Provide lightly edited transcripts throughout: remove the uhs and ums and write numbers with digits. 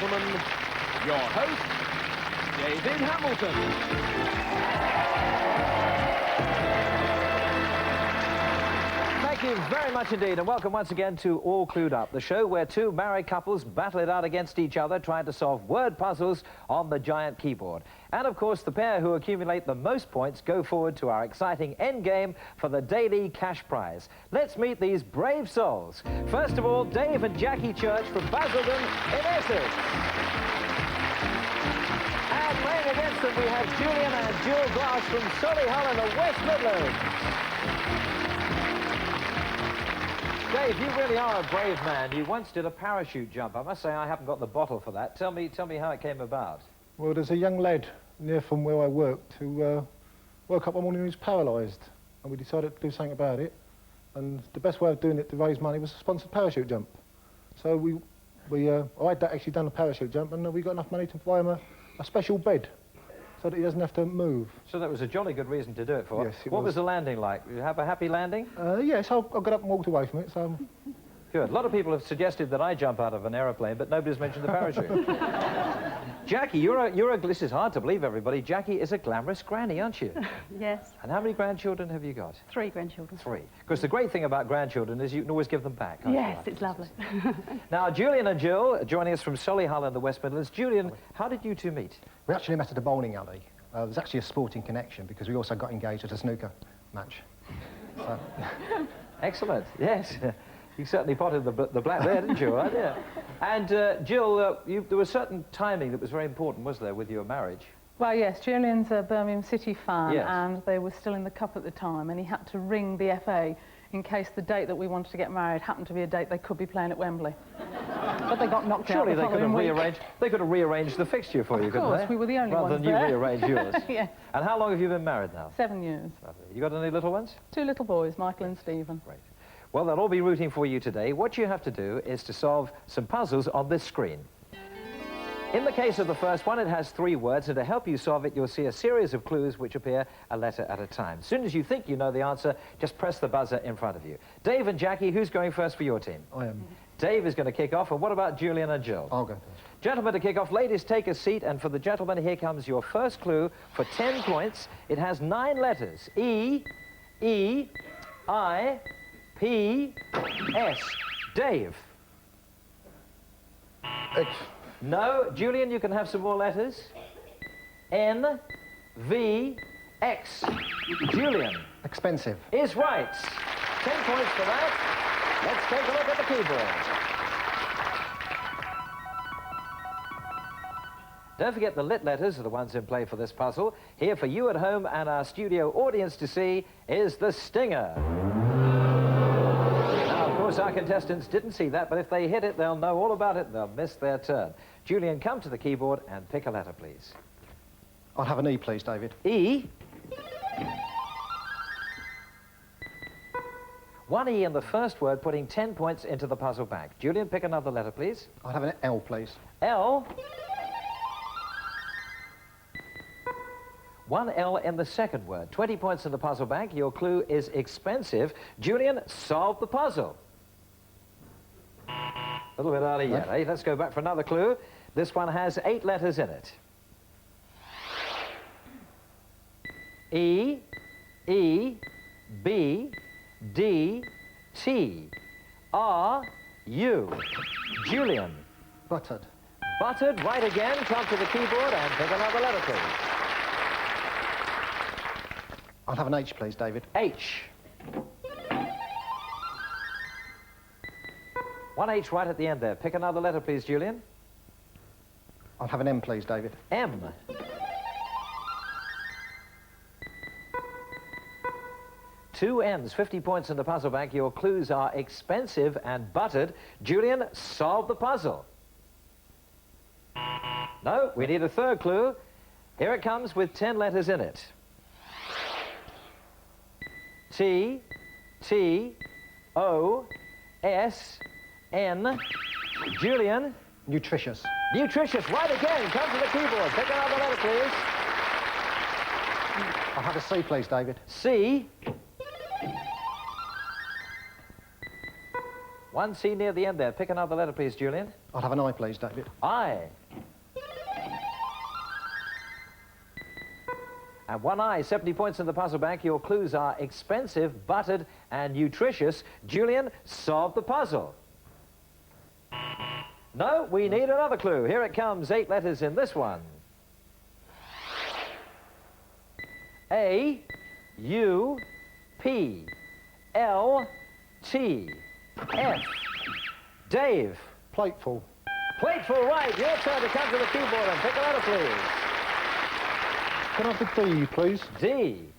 gentlemen, your host, David Hamilton. Thank you very much indeed, and welcome once again to All Clued Up, the show where two married couples battle it out against each other trying to solve word puzzles on the giant keyboard. And of course, the pair who accumulate the most points go forward to our exciting end game for the daily cash prize. Let's meet these brave souls. First of all, Dave and Jackie Church from Basildon in Essex. And playing against them, we have Julian and Jill Glass from Solihull in the West Midlands. Dave, you really are a brave man. You once did a parachute jump. I must say I haven't got the bottle for that. Tell me how it came about. Well, there's a young lad near from where I worked who woke up one morning and he was paralysed, and we decided to do something about it. And the best way of doing it to raise money was a sponsored parachute jump. So I'd actually done a parachute jump, and we got enough money to buy him a special bed so that he doesn't have to move. So that was a jolly good reason to do it for. Yes, it What was the landing like? Did you have a happy landing? Yes, I got up and walked away from it, so... Good. A lot of people have suggested that I jump out of an aeroplane, but nobody's mentioned the parachute. Jackie, this is hard to believe, everybody. Jackie is a glamorous granny, aren't you? Yes. And how many grandchildren have you got? 3 grandchildren. 3. Because the great thing about grandchildren is you can always give them back, can't you? Yes, it's lovely. Now, Julian and Jill, joining us from Solihull in the West Midlands. Julian, how did you two meet? We actually met at a bowling alley. There's actually a sporting connection because we also got engaged at a snooker match. So. Excellent, yes. You certainly potted the black there, didn't you? Right? Yeah. And Jill, there was certain timing that was very important, was there, with your marriage? Well, yes, Julian's a Birmingham City fan, yes. And they were still in the cup at the time, and he had to ring the FA in case the date that we wanted to get married happened to be a date they could be playing at Wembley. But they got knocked out the following week. They could have rearranged the fixture for you, couldn't they? Of course, we were the only ones there. Rather than you rearrange yours. Yeah. And how long have you been married now? 7 years. Lovely. You got any little ones? 2 little boys, Michael and Stephen. Great. Well, they'll all be rooting for you today. What you have to do is to solve some puzzles on this screen. In the case of the first one, it has 3 words, and to help you solve it, you'll see a series of clues which appear a letter at a time. As soon as you think you know the answer, just press the buzzer in front of you. Dave and Jackie, who's going first for your team? I am. Dave is going to kick off, and what about Julian and Jill? I'll go first. Gentlemen, to kick off, ladies, take a seat, and for the gentlemen, here comes your first clue for 10 points. It has 9 letters. E, E, I, P, S. Dave. X. No. Julian, you can have some more letters. N, V, X. Julian. Expensive. Is right. 10 points for that. Let's take a look at the keyboard. Don't forget the lit letters are the ones in play for this puzzle. Here for you at home and our studio audience to see is the stinger. Now, of course, our contestants didn't see that, but if they hit it, they'll know all about it and they'll miss their turn. Julian, come to the keyboard and pick a letter, please. I'll have an E, please, David. E. 1 E in the first word, putting 10 points into the puzzle bank. Julian, pick another letter, please. I'll have an L, please. L. 1 L in the second word. 20 points in the puzzle bank. Your clue is expensive. Julian, solve the puzzle. A little bit early yet, eh? Let's go back for another clue. This one has 8 letters in it. E, E, B, D, T, R, U. Julian. Buttered. Buttered, right again. Come to the keyboard and pick another letter, please. I'll have an H, please, David. H. 1 H right at the end there. Pick another letter, please, Julian. I'll have an M, please, David. M. 2 M's, 50 points in the puzzle bank. Your clues are expensive and buttered. Julian, solve the puzzle. No, we need a third clue. Here it comes with 10 letters in it. T, T, O, S, N. Julian. Nutritious. Nutritious, right again. Come to the keyboard. Pick another letter, please. I'll have a C, please, David. C. 1 C near the end there. Pick another letter, please, Julian. I'll have an I, please, David. I. And one I, 70 points in the puzzle bank. Your clues are expensive, buttered, and nutritious. Julian, solve the puzzle. No, we need another clue. Here it comes, 8 letters in this one. A, U, P, L, T, F. Dave. Plateful. Plateful, right. Your turn to come to the keyboard and pick a letter, please. Can I have the D, please? D.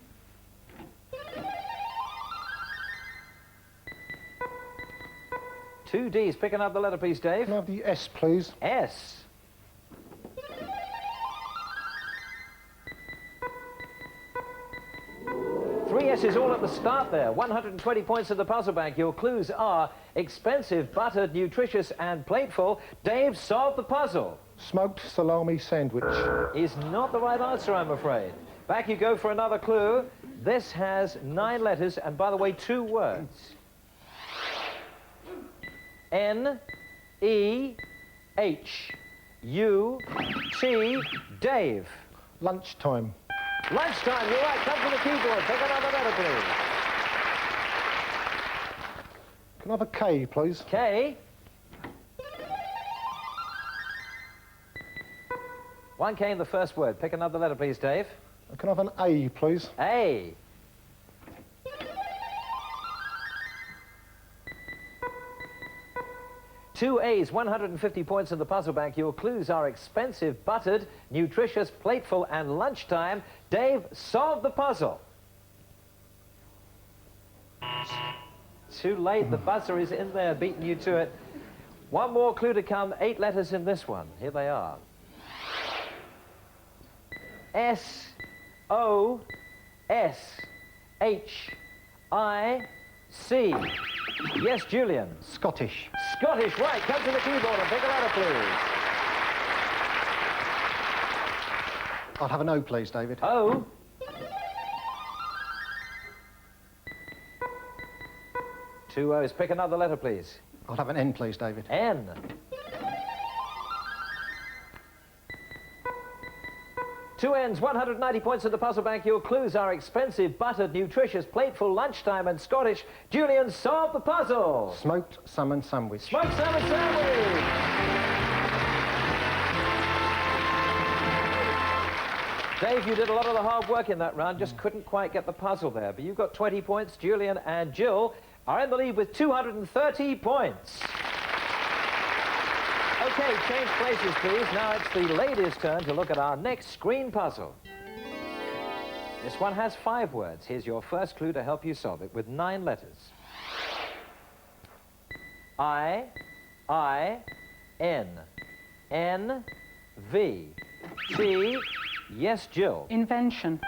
Two Ds. Pick another letter, please, Dave. Can I have the S, please? S. Three S's all at the start there. 120 points in the puzzle bank. Your clues are expensive, buttered, nutritious, and plateful. Dave, solve the puzzle. Smoked salami sandwich. Is not the right answer, I'm afraid. Back you go for another clue. This has 9 letters, and by the way, 2 words. N, E, H, U, T, Dave. Lunchtime. Lunchtime, you're right. Come to the keyboard. Pick another letter, please. Can I have a K, please? K. 1 K in the first word. Pick another letter, please, Dave. Can I have an A, please? A. Two A's, 150 points in the puzzle bank. Your clues are expensive, buttered, nutritious, plateful, and lunchtime. Dave, solve the puzzle. Too late. The buzzer is in there, beating you to it. One more clue to come. 8 letters in this one. Here they are. S, O, S, H, I, C. Yes, Julian. Scottish. Scottish, right. Come to the keyboard and pick a letter, please. I'll have an O, please, David. O. Two O's. Pick another letter, please. I'll have an N, please, David. N. Two N's, 190 points in the puzzle bank. Your clues are expensive, buttered, nutritious, plateful, lunchtime, and Scottish. Julian, solve the puzzle. Smoked salmon sandwich. Smoked salmon sandwich. Dave, you did a lot of the hard work in that round, just couldn't quite get the puzzle there. But you've got 20 points. Julian and Jill are in the lead with 230 points. Okay, change places, please. Now it's the ladies' turn to look at our next screen puzzle. This one has 5 words. Here's your first clue to help you solve it with 9 letters. I, N, N, V, T. Yes, Jill. Invention.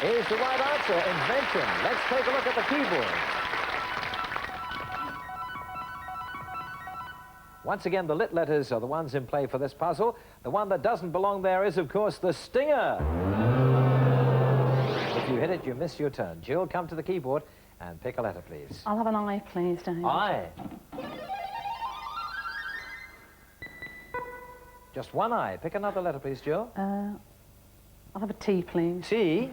Is the right answer, invention. Let's take a look at the keyboard. Once again, the lit letters are the ones in play for this puzzle. The one that doesn't belong there is, of course, the stinger. If you hit it, you miss your turn. Jill, come to the keyboard and pick a letter, please. I'll have an I, please, Dave. I. Just one I. Pick another letter, please, Jill. I'll have a T, please. T.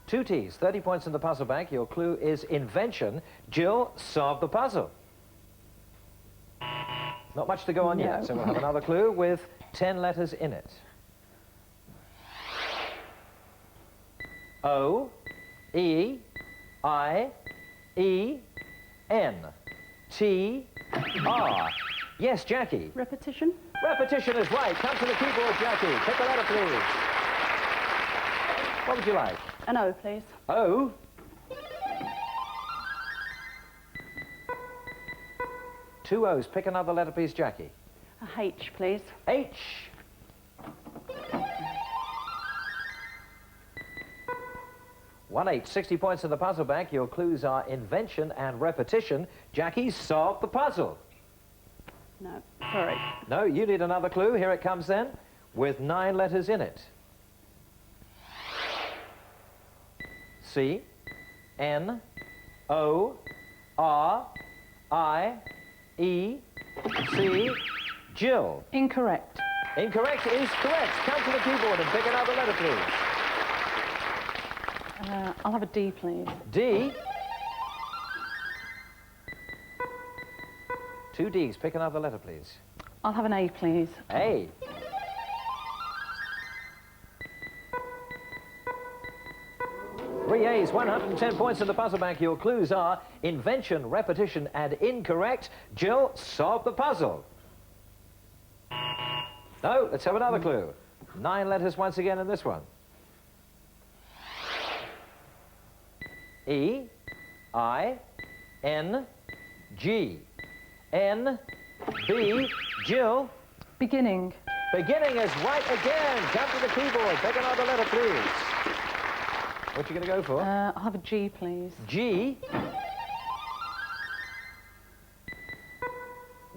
Two T's, 30 points in the puzzle bank. Your clue is invention. Jill, solve the puzzle. Not much to go on yet, so we'll have another clue with 10 letters in it. O, E, I, E, N, T, R. Yes, Jackie. Repetition. Repetition is right. Come to the keyboard, Jackie. Pick a letter, please. What would you like? An O, please. O. Two O's. Pick another letter, please, Jackie. A H, please. H. One H. 60 points in the puzzle bank. Your clues are invention and repetition. Jackie, solve the puzzle. No, sorry. No, you need another clue. Here it comes then, with 9 letters in it. C, N, O, R, I, E, C, Jill. Incorrect. Incorrect is correct. Come to the keyboard and pick another letter, please. I'll have a D, please. D. 2 Ds. Pick another letter, please. I'll have an A, please. A. Three A's, 110 points in the puzzle bank. Your clues are invention, repetition, and incorrect. Jill, solve the puzzle. No, let's have another clue. 9 letters once again in this one. E, I, N, G, N, B, Jill. Beginning. Beginning is right again. Come to the keyboard. Pick another letter, please. What you going to go for? I'll have a G, please. G.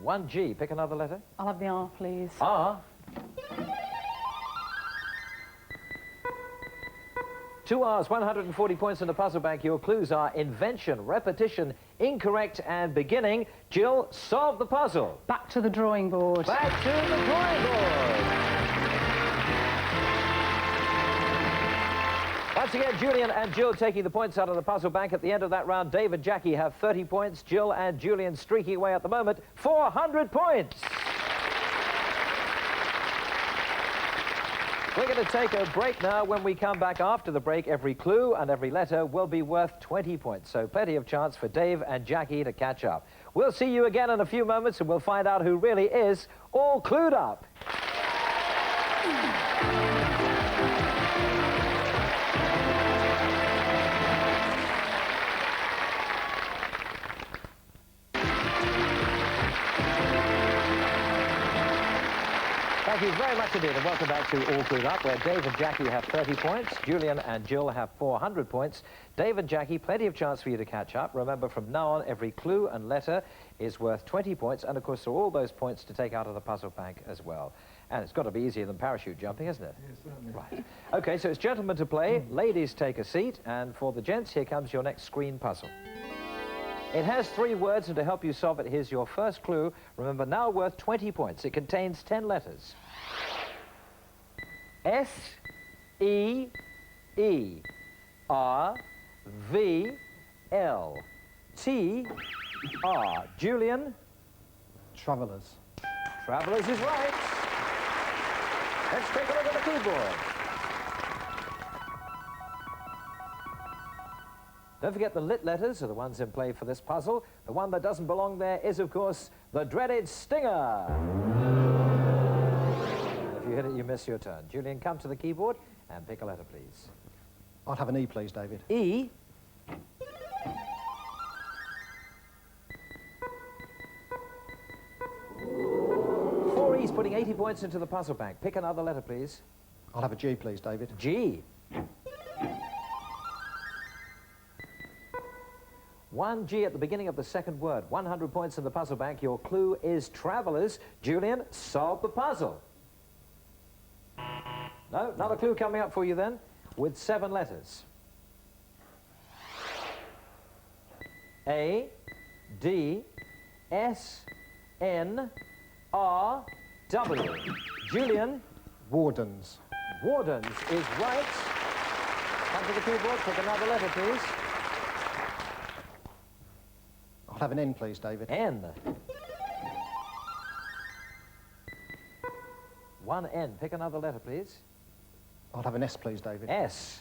1 G. Pick another letter. I'll have the R, please. R. 2 R's, 140 points in the puzzle bank. Your clues are invention, repetition, incorrect, and beginning. Jill, solve the puzzle. Back to the drawing board. Back to the drawing board. Once again, Julian and Jill taking the points out of the puzzle bank. At the end of that round, Dave and Jackie have 30 points. Jill and Julian streaking away at the moment. 400 points. We're going to take a break now. When we come back after the break, every clue and every letter will be worth 20 points. So plenty of chance for Dave and Jackie to catch up. We'll see you again in a few moments and we'll find out who really is all clued up. Thank you very much indeed, and welcome back to All Clued Up, where Dave and Jackie have 30 points, Julian and Jill have 400 points. Dave and Jackie, plenty of chance for you to catch up. Remember, from now on, every clue and letter is worth 20 points, and of course, there are all those points to take out of the puzzle bank as well. And it's got to be easier than parachute jumping, isn't it? Yes, certainly. Right. Okay, so it's gentlemen to play, ladies take a seat, and for the gents, here comes your next screen puzzle. It has 3 words, and to help you solve it, here's your first clue. Remember, now worth 20 points. It contains 10 letters. S, E, E, R, V, L, T, R. Julian? Travellers. Travellers is right. Let's take a look at the keyboard. Don't forget the lit letters are the ones in play for this puzzle. The one that doesn't belong there is, of course, the dreaded stinger. If you hit it, you miss your turn. Julian, come to the keyboard and pick a letter, please. I'd have an E, please, David. E. Four E's, putting 80 points into the puzzle bank. Pick another letter, please. I'll have a G, please, David. G. 1 G at the beginning of the second word. 100 points in the puzzle bank. Your clue is travellers. Julian, solve the puzzle. No, another clue coming up for you then, with 7 letters. A, D, S, N, R, W. Julian? Wardens. Wardens is right. Come to the keyboard, pick another letter, please. I'll have an N, please, David. N. 1 N. Pick another letter, please. I'll have an S, please, David. S.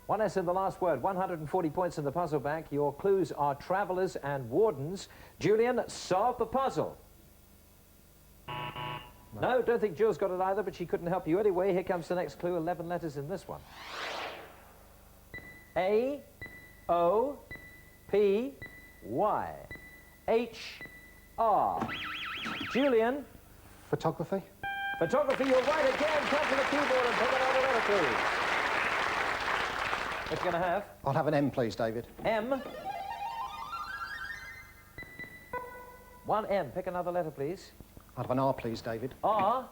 1 S in the last word. 140 points in the puzzle bank. Your clues are travellers and wardens. Julian, solve the puzzle. No, don't think Jill's got it either, but she couldn't help you anyway. Here comes the next clue. 11 letters in this one. A, O, P, Y, H, R. Julian? Photography. Photography, you're right again. Come to the keyboard and pick another letter, please. What you going to have? I'll have an M, please, David. M. 1 M. Pick another letter, please. I'll have an R, please, David. R.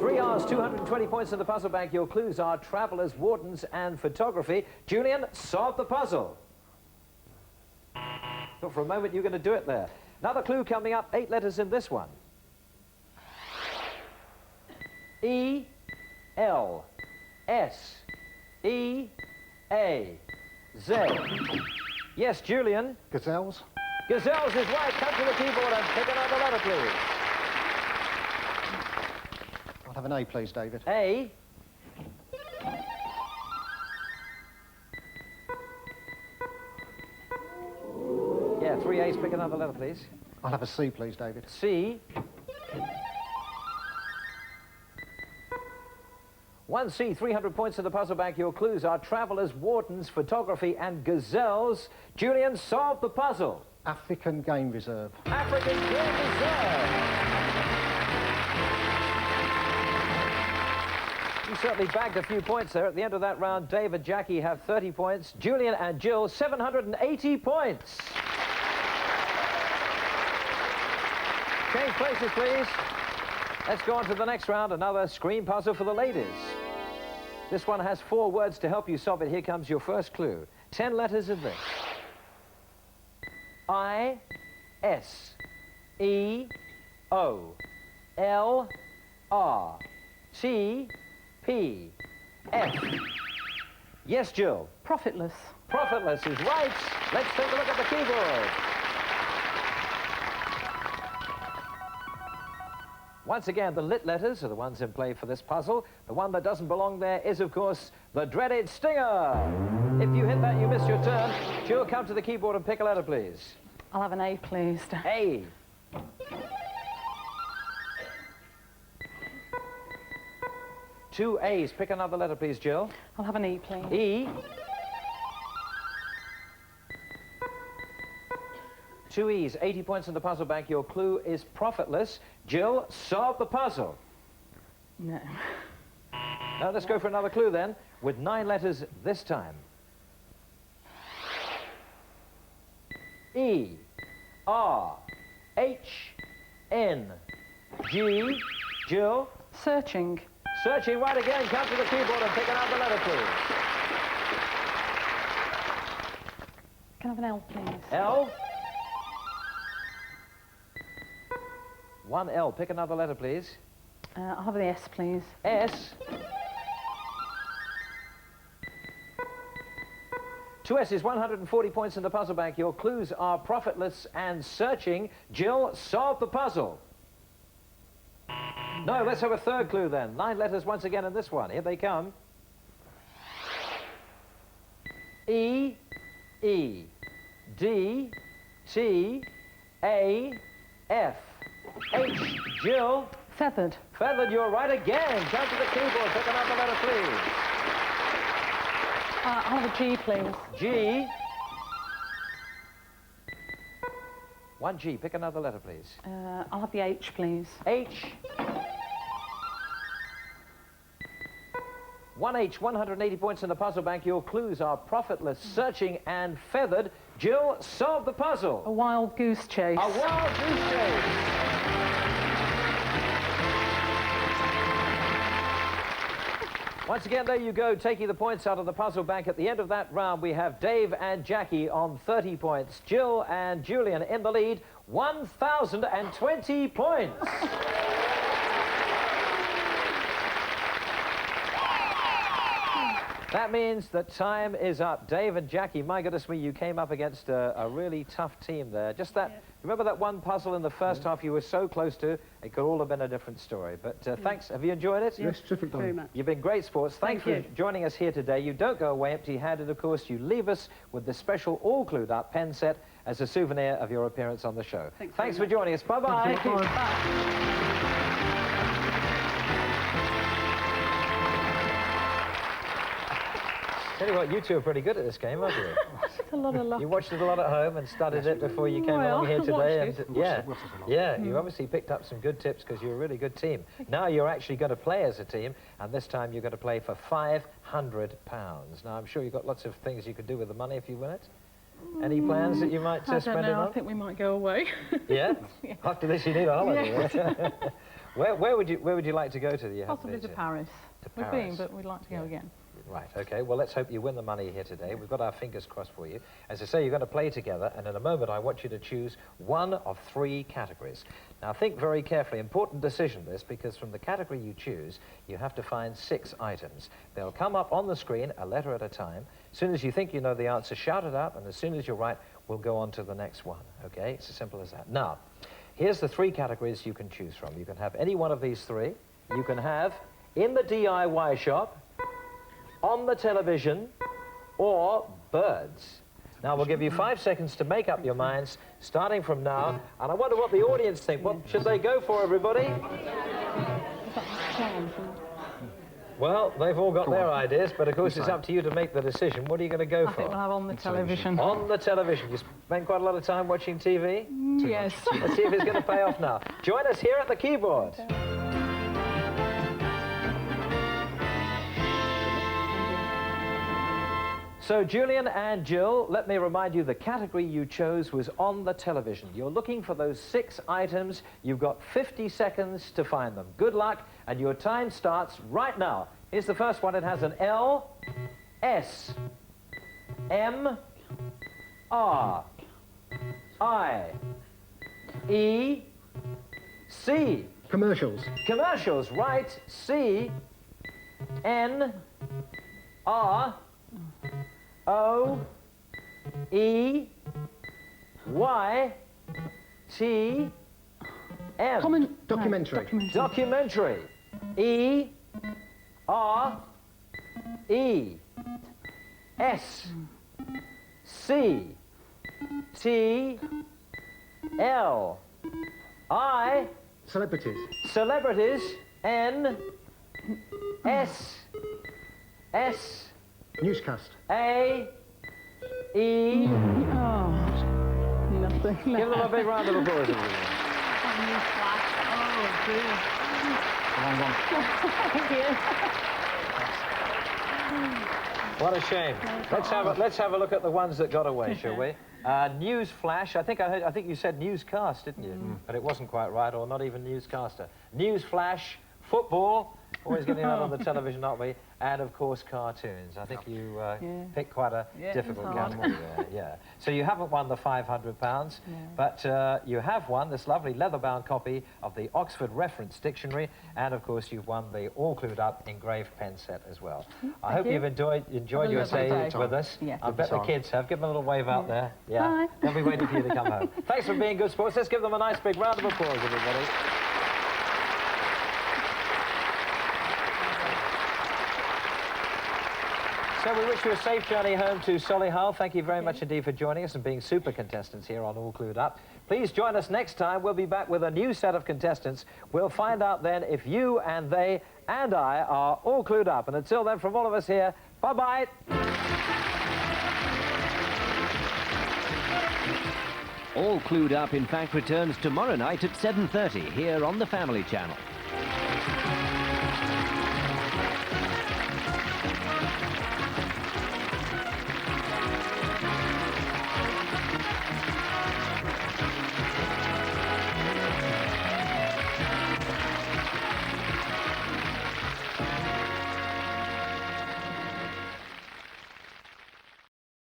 3 R's, 220 points in the puzzle bank. Your clues are travellers, wardens and photography. Julian, solve the puzzle. Thought for a moment you were going to do it there. Another clue coming up, 8 letters in this one. E, L, S, E, A, Z. Yes, Julian. Gazelles? Gazelles is right. Come to the keyboard and pick another letter, please. I'll have an A, please, David. A. Yeah, 3 A's. Pick another letter, please. I'll have a C, please, David. C. 1C, 300 points in the puzzle bank. Your clues are travellers, wardens, photography and gazelles. Julian, solve the puzzle. African Game Reserve. African Game Reserve. You certainly bagged a few points there. At the end of that round, Dave and Jackie have 30 points. Julian and Jill, 780 points. Change places, please. Let's go on to the next round, another screen puzzle for the ladies. This one has 4 words to help you solve it. Here comes your first clue. 10 letters in this. I, S, E, O, L, R, T, P, F. Yes, Jill. Profitless. Profitless is right. Let's take a look at the keyboard. Once again, the lit letters are the ones in play for this puzzle. The one that doesn't belong there is, of course, the dreaded stinger. If you hit that, you missed your turn. Jill, come to the keyboard and pick a letter, please. I'll have an A, please. A. Two A's. Pick another letter, please, Jill. I'll have an E, please. E. 2 E's, 80 points in the puzzle bank. Your clue is profitless. Jill, solve the puzzle. No. Now, let's go for another clue then, with 9 letters this time. E, R, H, N, G. Jill. Searching. Searching right again. Come to the keyboard and pick another letter, please. Can I have an L, please? L. 1 L. Pick another letter, please. I'll have the S, please. S. 2 S's, 140 points in the puzzle bank. Your clues are profitless and searching. Jill, solve the puzzle. No, let's have a third clue then. 9 letters once again in this one. Here they come. E, E, D, T, A, F, H. Jill. Feathered. Feathered, you're right again. Come to the keyboard. Pick another letter, please. I'll have a G, please. G. 1 G. Pick another letter, please. I'll have the H, please. H. 1 H. 180 points in the puzzle bank. Your clues are profitless, searching, and feathered. Jill, solve the puzzle. A wild goose chase. A wild goose chase. Once again, there you go, taking the points out of the puzzle bank. At the end of that round, we have Dave and Jackie on 30 points. Jill and Julian in the lead, 1,020 points. That means that time is up. Dave and Jackie, my goodness me, you came up against a really tough team there. Just that, yeah. Remember that one puzzle in the first half you were so close to? It could all have been a different story. But thanks. Have you enjoyed it? Yes, terrific. Very much. You've been great sports. Thanks for joining us here today. You don't go away empty-handed, of course. You leave us with the special All Clued Up pen set as a souvenir of your appearance on the show. Thanks for joining us. Bye-bye. Thank you. Bye. Tell you what, you two are pretty good at this game, aren't you? It's a lot of luck. You watched it a lot at home and studied it before you came along here today. And you obviously picked up some good tips because you're a really good team. Now you're actually going to play as a team, and this time you're going to play for £500. Now, I'm sure you've got lots of things you could do with the money if you win it. Any plans that you might spend it on? I think we might go away. Yeah? After this, you need a holiday. Yeah. Where would you like to go to? You haven't Possibly been to to? Paris. To We've Paris. been, but we'd like to go again. Right, okay. Well, let's hope you win the money here today. We've got our fingers crossed for you. As I say, you're going to play together, and in a moment I want you to choose one of 3 categories. Now, think very carefully. Important decision, this, because from the category you choose, you have to find 6 items. They'll come up on the screen, a letter at a time. As soon as you think you know the answer, shout it out, and as soon as you're right, we'll go on to the next one, okay? It's as simple as that. Now, here's the 3 categories you can choose from. You can have any one of these 3. You can have in the DIY shop, on the television, or birds. Now, we'll give you 5 seconds to make up your minds, starting from now. And I wonder what the audience think. What should they go for, everybody? Well, they've all got their ideas, but of course it's up to you to make the decision. What are you going to go for? I think we'll have on the television. On the television. You spend quite a lot of time watching TV? Yes. Let's see if it's going to pay off now. Join us here at the keyboard. So, Julian and Jill, let me remind you the category you chose was on the television. You're looking for those 6 items. You've got 50 seconds to find them. Good luck, and your time starts right now. Here's the first one. It has an L, S, M, R, I, E, C. Commercials. Commercials, right. C, N, R, O, E, Y, T, M. Documentary. Documentary. E, R, E, S, C, T, L, I. Celebrities. Celebrities. N, S, S, Newscast. A, E. Oh, nothing. Give them a big round of applause, everybody. Oh, dear. Thank you. What a shame. Let's have a look at the ones that got away, shall we? News flash. I think you said newscast, didn't you? But it wasn't quite right, or not even newscaster. News flash, football. Always getting that on the television, aren't we? And, of course, cartoons. I think you picked quite a difficult category there. Yeah. So you haven't won the £500, but you have won this lovely leather-bound copy of the Oxford Reference Dictionary, and, of course, you've won the All Clued Up engraved pen set as well. I hope you've enjoyed your day with us. Yeah. I bet the kids have. Give them a little wave out there. Yeah. Bye. They'll be waiting for you to come home. Thanks for being good sports. Let's give them a nice big round of applause, everybody. So we wish you a safe journey home to Solihull. Thank you very much indeed for joining us and being super contestants here on All Clued Up. Please join us next time. We'll be back with a new set of contestants. We'll find out then if you and they and I are all clued up. And until then, from all of us here, bye-bye. All Clued Up, in fact, returns tomorrow night at 7:30 here on the Family Channel.